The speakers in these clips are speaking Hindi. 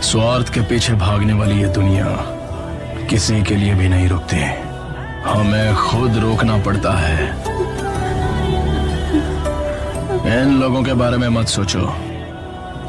स्वार्थ के पीछे भागने वाली ये दुनिया किसी के लिए भी नहीं रुकती, हमें खुद रोकना पड़ता है। इन लोगों के बारे में मत सोचो,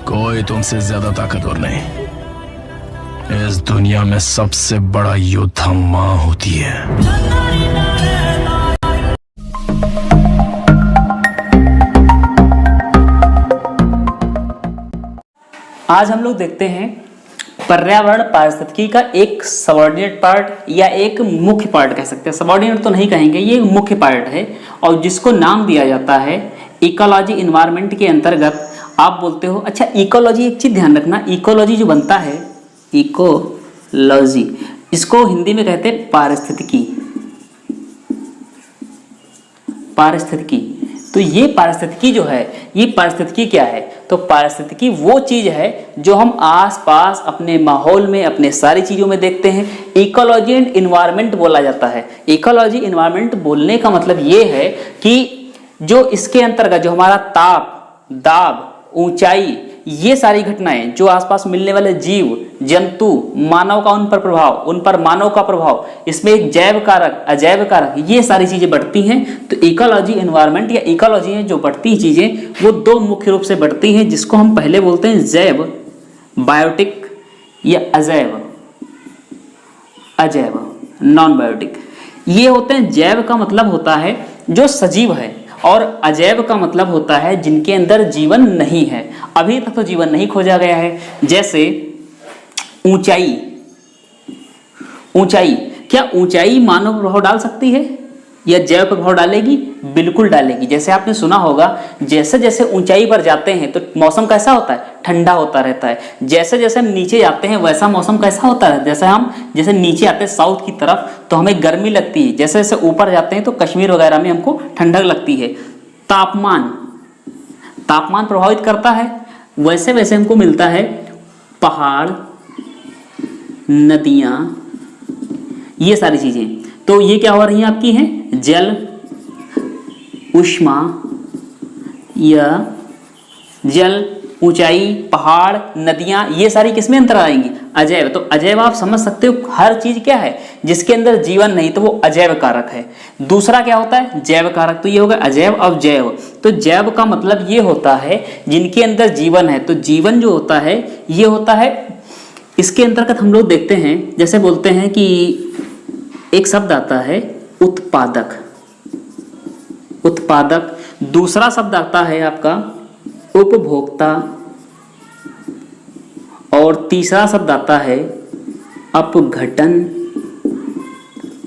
कोई तुमसे ज्यादा ताकतवर नहीं। इस दुनिया में सबसे बड़ा योद्धा मां होती है। आज हम लोग देखते हैं पर्यावरण पारिस्थितिकी का एक सबऑर्डिनेट पार्ट या एक मुख्य पार्ट कह सकते हैं। सबऑर्डिनेट तो नहीं कहेंगे, ये एक मुख्य पार्ट है और जिसको नाम दिया जाता है इकोलॉजी। इन्वायरमेंट के अंतर्गत आप बोलते हो। अच्छा, इकोलॉजी एक चीज ध्यान रखना, इकोलॉजी जो बनता है इकोलॉजी, इसको हिंदी में कहते हैं पारिस्थितिकी। पारिस्थितिकी, तो ये पारिस्थितिकी जो है, ये पारिस्थितिकी क्या है? तो पारिस्थितिकी वो चीज है जो हम आसपास अपने माहौल में, अपने सारी चीजों में देखते हैं। इकोलॉजी एंड इन्वायरमेंट बोला जाता है। इकोलॉजी इन्वायरमेंट बोलने का मतलब ये है कि जो इसके अंतर्गत जो हमारा ताप, दाब, ऊंचाई, ये सारी घटनाएं, जो आसपास मिलने वाले जीव जंतु, मानव का उन पर प्रभाव, उन पर मानव का प्रभाव, इसमें एक जैव कारक, अजैव कारक, ये सारी चीजें बढ़ती हैं। तो इकोलॉजी इन्वायरमेंट या इकोलॉजी में जो बढ़ती चीजें वो दो मुख्य रूप से बढ़ती हैं, जिसको हम पहले बोलते हैं जैव, बायोटिक या अजैव, अजैव नॉन बायोटिक। ये होते हैं, जैव का मतलब होता है जो सजीव है और अजैव का मतलब होता है जिनके अंदर जीवन नहीं है। अभी तक तो जीवन नहीं खोजा गया है। जैसे ऊंचाई, ऊंचाई, क्या ऊंचाई मानव प्रभाव डाल सकती है या जैव प्रभाव डालेगी? बिल्कुल डालेगी। जैसे आपने सुना होगा, जैसे जैसे ऊंचाई पर जाते हैं तो मौसम कैसा होता है? ठंडा होता रहता है। जैसे जैसे हम नीचे जाते हैं वैसा मौसम कैसा होता है? जैसे नीचे आते हैं साउथ की तरफ तो हमें गर्मी लगती है, जैसे जैसे ऊपर जाते हैं तो कश्मीर वगैरह में हमको ठंडक लगती है। तापमान, तापमान प्रभावित करता है। वैसे वैसे हमको मिलता है पहाड़, नदियां, ये सारी चीजें। तो ये क्या हो रही हैं आपकी हैं? जल, ऊष्मा या जल, ऊंचाई, पहाड़, नदियां, ये सारी किसमें अंतर आएंगी? अजैव। तो अजैव आप समझ सकते हो, हर चीज क्या है जिसके अंदर जीवन नहीं तो वो अजैव कारक है। दूसरा क्या होता है? जैव कारक। तो ये होगा अजैव और जैव। तो जैव का मतलब ये होता है जिनके अंदर जीवन है। तो जीवन जो होता है ये होता है, इसके अंतर्गत हम लोग देखते हैं, जैसे बोलते हैं कि एक शब्द आता है उत्पादक, उत्पादक। दूसरा शब्द आता है आपका उपभोक्ता और तीसरा शब्द आता है अपघटन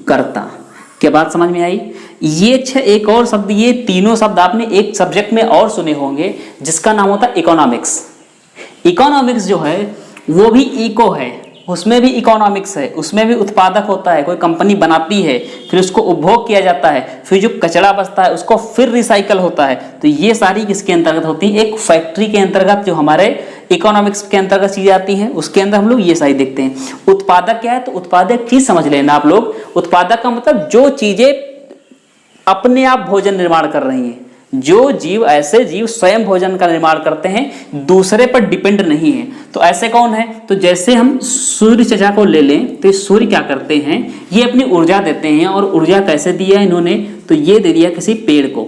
कर्ता। क्या बात समझ में आई? ये एक और शब्द, ये तीनों शब्द आपने एक सब्जेक्ट में और सुने होंगे जिसका नाम होता है इकोनॉमिक्स। इकोनॉमिक्स जो है वो भी इको है, उसमें भी इकोनॉमिक्स है, उसमें भी उत्पादक होता है। कोई कंपनी बनाती है, फिर उसको उपभोग किया जाता है, फिर जो कचरा बचता है उसको फिर रिसाइकल होता है। तो ये सारी किसके अंतर्गत होती है? एक फैक्ट्री के अंतर्गत जो हमारे इकोनॉमिक्स के अंतर्गत चीजें आती हैं, उसके अंदर हम लोग ये सारी देखते हैं। उत्पादक क्या है? तो उत्पादक चीज समझ लेना आप लोग। उत्पादक का मतलब जो चीजें अपने आप भोजन निर्माण कर रही हैं, जो जीव, ऐसे जीव स्वयं भोजन का निर्माण करते हैं, दूसरे पर डिपेंड नहीं है। तो ऐसे कौन है? तो जैसे हम सूर्य चर्चा को ले लें तो सूर्य क्या करते हैं? ये अपनी ऊर्जा देते हैं। और ऊर्जा कैसे दिया इन्होंने? तो ये दे दिया किसी पेड़ को,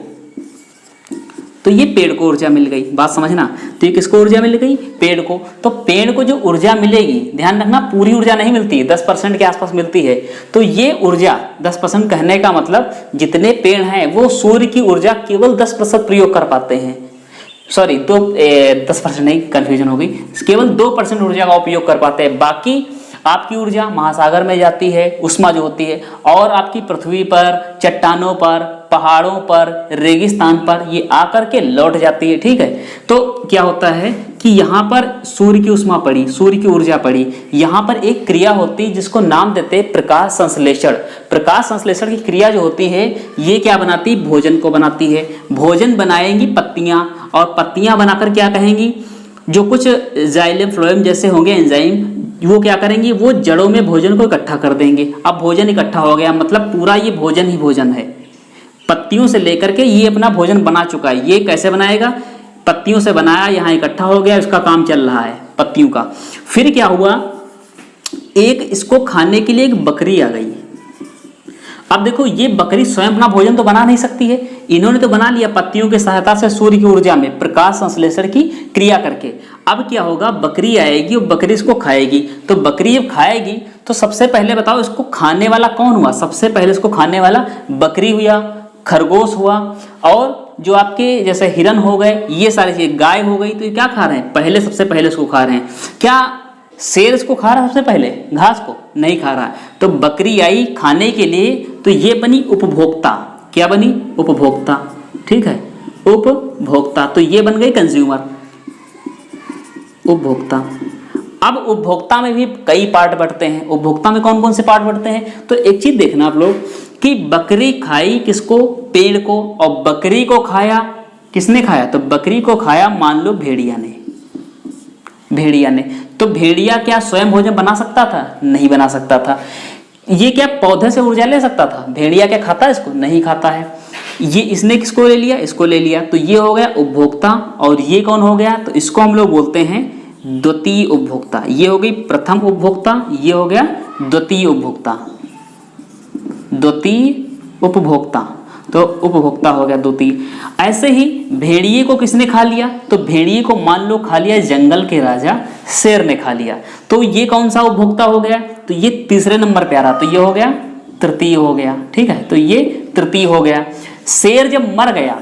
तो ये पेड़ को ऊर्जा मिल गई। बात समझना। तो ये किसको ऊर्जा मिल गई? पेड़ को। तो पेड़ को जो ऊर्जा मिलेगी, ध्यान रखना पूरी ऊर्जा नहीं मिलती, 10% के आसपास मिलती है। तो ये ऊर्जा 10% कहने का मतलब जितने पेड़ हैं वो सूर्य की ऊर्जा केवल 10% प्रयोग कर पाते हैं। सॉरी, 10% नहीं, कंफ्यूजन हो गई। केवल 2% ऊर्जा का उपयोग कर पाते हैं। बाकी आपकी ऊर्जा महासागर में जाती है, ऊष्मा जो होती है, और आपकी पृथ्वी पर, चट्टानों पर, पहाड़ों पर, रेगिस्तान पर ये आकर के लौट जाती है। ठीक है। तो क्या होता है कि यहाँ पर सूर्य की ऊष्मा पड़ी, सूर्य की ऊर्जा पड़ी, यहाँ पर एक क्रिया होती है जिसको नाम देते हैं प्रकाश संश्लेषण। प्रकाश संश्लेषण की क्रिया जो होती है ये क्या बनाती है? भोजन को बनाती है। भोजन बनाएंगी पत्तियां, और पत्तियां बनाकर क्या कहेंगी? जो कुछ जाइलम फ्लोएम जैसे होंगे एंजाइम, वो क्या करेंगे? वो जड़ों में भोजन को इकट्ठा कर देंगे। अब भोजन इकट्ठा हो गया, मतलब पूरा ये भोजन ही भोजन है। पत्तियों से लेकर के ये अपना भोजन बना चुका है। ये कैसे बनाएगा? पत्तियों से बनाया, यहाँ इकट्ठा हो गया, उसका काम चल रहा है। पत्तियों का। फिर क्या हुआ, एक इसको खाने के लिए एक बकरी आ गई। अब देखो ये बकरी स्वयं अपना भोजन तो बना नहीं सकती है, इन्होंने तो बना लिया पत्तियों की सहायता से सूर्य की ऊर्जा में प्रकाश संश्लेषण की क्रिया करके। अब क्या होगा, बकरी आएगी और बकरी इसको खाएगी। तो बकरी जब खाएगी तो सबसे पहले बताओ इसको खाने वाला कौन हुआ? सबसे पहले इसको खाने वाला बकरी हुआ, खरगोश हुआ, और जो आपके जैसे हिरन हो गए, ये सारी चीजें, गाय हो गई। तो ये क्या खा रहे हैं? पहले सबसे पहले इसको खा रहे हैं। क्या शेर इसको खा रहा है सबसे पहले? घास को नहीं खा रहा है। तो बकरी आई खाने के लिए, तो ये बनी उपभोक्ता। क्या बनी? उपभोक्ता। ठीक है, उपभोक्ता। तो ये बन गई कंज्यूमर, उपभोक्ता। अब उपभोक्ता में भी कई पार्ट बढ़ते हैं। उपभोक्ता में कौन कौन से पार्ट बढ़ते हैं? तो एक चीज देखना आप लोग कि बकरी खाई किसको? पेड़ को। और बकरी को खाया किसने? खाया तो बकरी को खाया मान लो भेड़िया ने, भेड़िया ने। तो भेड़िया क्या स्वयं भोजन बना सकता था? नहीं बना सकता था। ये क्या पौधे से ऊर्जा ले सकता था? भेड़िया क्या खाता है इसको? नहीं खाता है। ये इसने किसको ले लिया? इसको ले लिया। तो ये हो गया उपभोक्ता। और ये कौन हो गया? तो इसको हम लोग बोलते हैं द्वितीय उपभोक्ता। ये हो गई प्रथम उपभोक्ता, ये हो गया द्वितीय उपभोक्ता, द्वितीय उपभोक्ता। तो उपभोक्ता हो गया द्वितीय। ऐसे ही भेड़िए को किसने खा लिया? तो भेड़िए को मान लो खा लिया जंगल के राजा शेर ने खा लिया। तो ये कौन सा उपभोक्ता हो गया? तो ये तीसरे नंबर पे आ रहा। तो ये हो गया तृतीय हो गया। ठीक है, तो ये तृतीय हो गया। शेर जब मर गया,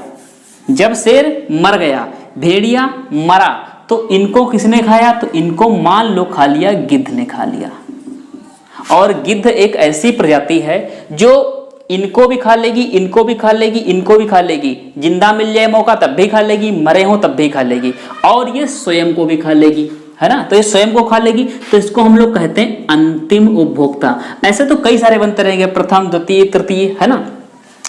जब शेर मर गया, भेड़िया मरा, तो इनको किसने खाया? तो इनको मान लो खा लिया गिद्ध ने खा लिया। और गिद्ध एक ऐसी प्रजाति है जो इनको भी खा लेगी, इनको भी खा लेगी, इनको भी खा लेगी। जिंदा मिल जाए मौका तब भी खा लेगी, मरे हो तब भी खा लेगी, और ये स्वयं को भी खा लेगी, है ना। तो ये स्वयं को खा लेगी। तो इसको हम लोग कहते हैं अंतिम उपभोक्ता। ऐसे तो कई सारे बनते रहेंगे, प्रथम, द्वितीय, तृतीय, है ना।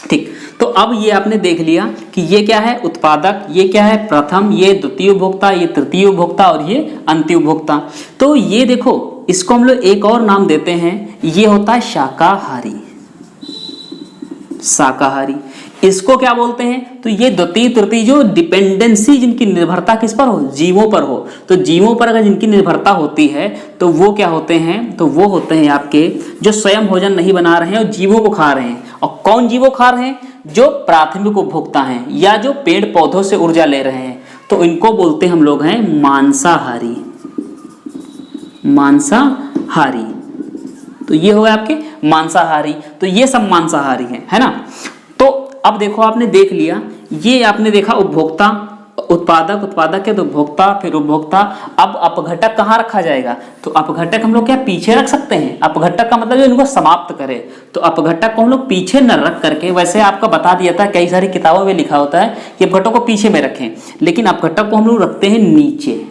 ठीक, तो अब ये आपने देख लिया कि ये क्या है? उत्पादक, ये क्या है? प्रथम, ये द्वितीय उपभोक्ता, ये तृतीय उपभोक्ता, और ये अंतिम उपभोक्ता। तो ये देखो, इसको हम लोग एक और नाम देते हैं, ये होता है शाकाहारी। शाकाहारी इसको क्या बोलते हैं? तो ये द्वितीय तृतीय जो डिपेंडेंसी, जिनकी निर्भरता किस पर हो? जीवों पर हो। तो जीवों पर अगर जिनकी निर्भरता होती है तो वो क्या होते हैं? तो वो होते हैं आपके जो स्वयं भोजन नहीं बना रहे हैं और जीवों को खा रहे हैं। और कौन जीवों खा रहे हैं? जो प्राथमिक उपभोक्ता हैं या जो पेड़ पौधों से ऊर्जा ले रहे हैं। तो इनको बोलते हम लोग हैं मांसाहारी, मांसाहारी। तो ये हो गए आपके मांसाहारी। तो ये सब मांसाहारी हैं, है ना। तो अब देखो, आपने देख लिया, ये आपने देखा उपभोक्ता, उत्पादक, उत्पादक के तो उपभोक्ता, फिर उपभोक्ता। अब अपघटक कहाँ रखा जाएगा? तो अपघटक हम लोग क्या पीछे रख सकते हैं? अपघटक का मतलब जो इनको समाप्त करे। तो अपघटक को हम लोग पीछे न रख करके, वैसे आपका बता दिया था, कई सारी किताबों में लिखा होता है कि अपघटक को पीछे में रखें, लेकिन अपघटक को हम लोग रखते हैं नीचे।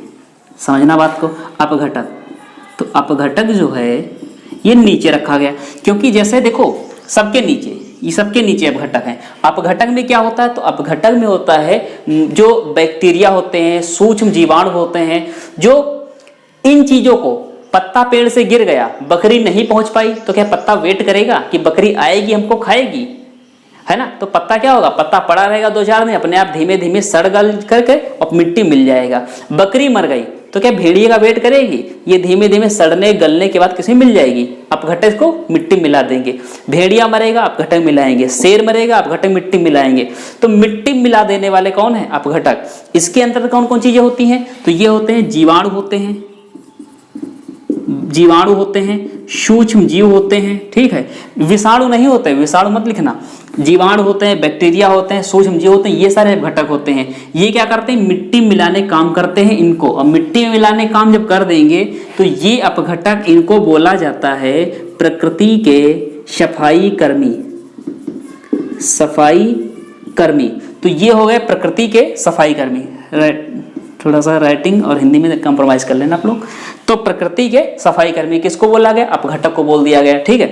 समझना बात को। अपघटक, तो अपघटक जो है ये नीचे रखा गया, क्योंकि जैसे देखो सबके नीचे, ये सबके नीचे अपघटक है। अपघटक में क्या होता है? तो अपघटक में होता है जो बैक्टीरिया होते हैं, सूक्ष्म जीवाणु होते हैं, जो इन चीजों को, पत्ता पेड़ से गिर गया, बकरी नहीं पहुंच पाई, तो क्या पत्ता वेट करेगा कि बकरी आएगी हमको खाएगी, है ना। तो पत्ता क्या होगा? पत्ता पड़ा रहेगा 2-4 दिन, अपने आप धीमे धीमे सड़ गल करके और मिट्टी मिल जाएगा। बकरी मर गई तो क्या भेड़िए का वेट करेगी? ये धीमे धीमे सड़ने गलने के बाद किसी मिल जाएगी, अपघटक को मिट्टी मिला देंगे। भेड़िया मरेगा, अपघटक मिलाएंगे। शेर मरेगा, अपघटक मिट्टी मिलाएंगे। तो मिट्टी मिला देने वाले कौन है? अपघटक। इसके अंतर्गत कौन कौन चीजें होती हैं? तो ये होते हैं जीवाणु होते हैं, जीवाणु होते हैं, सूक्ष्म जीव होते हैं, ठीक है। विषाणु नहीं होते, विषाणु मत लिखना। जीवाणु होते हैं, बैक्टीरिया होते हैं, सूक्ष्म जीव होते हैं, ये सारे घटक होते हैं। ये क्या करते हैं? मिट्टी मिलाने काम करते हैं इनको। और मिट्टी में मिलाने काम जब कर देंगे तो ये अपघटक, इनको बोला जाता है प्रकृति के सफाई कर्मी, सफाई कर्मी। तो ये हो गए प्रकृति के सफाई कर्मी। थोड़ा सा राइटिंग और हिंदी में कंप्रोमाइज कर लेना आप लोग। तो प्रकृति के सफाई कर्मी किसको बोला गया? अपघटक को बोल दिया गया, ठीक है।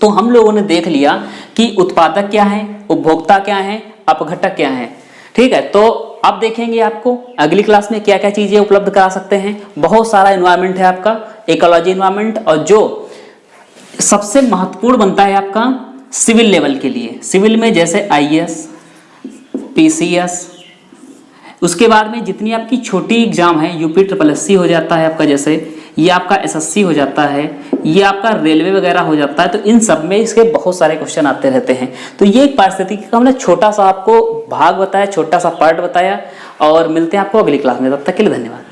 तो हम लोगों ने देख लिया कि उत्पादक क्या है, उपभोक्ता क्या है, अपघटक क्या है, ठीक है। तो अब देखेंगे आपको अगली क्लास में क्या क्या चीजें उपलब्ध करा सकते हैं। बहुत सारा एनवायरनमेंट है आपका, इकोलॉजी एनवायरनमेंट, और जो सबसे महत्वपूर्ण बनता है आपका सिविल लेवल के लिए। सिविल में जैसे IAS, PCS, उसके बाद में जितनी आपकी छोटी एग्जाम है, यूपी ट्रिपल एससी हो जाता है आपका, जैसे ये आपका एसएससी हो जाता है, ये आपका रेलवे वगैरह हो जाता है, तो इन सब में इसके बहुत सारे क्वेश्चन आते रहते हैं। तो ये एक पारिस्थितिकी का हमने छोटा सा आपको भाग बताया, छोटा सा पार्ट बताया, और मिलते हैं आपको अगली क्लास में। तब तक के लिए धन्यवाद।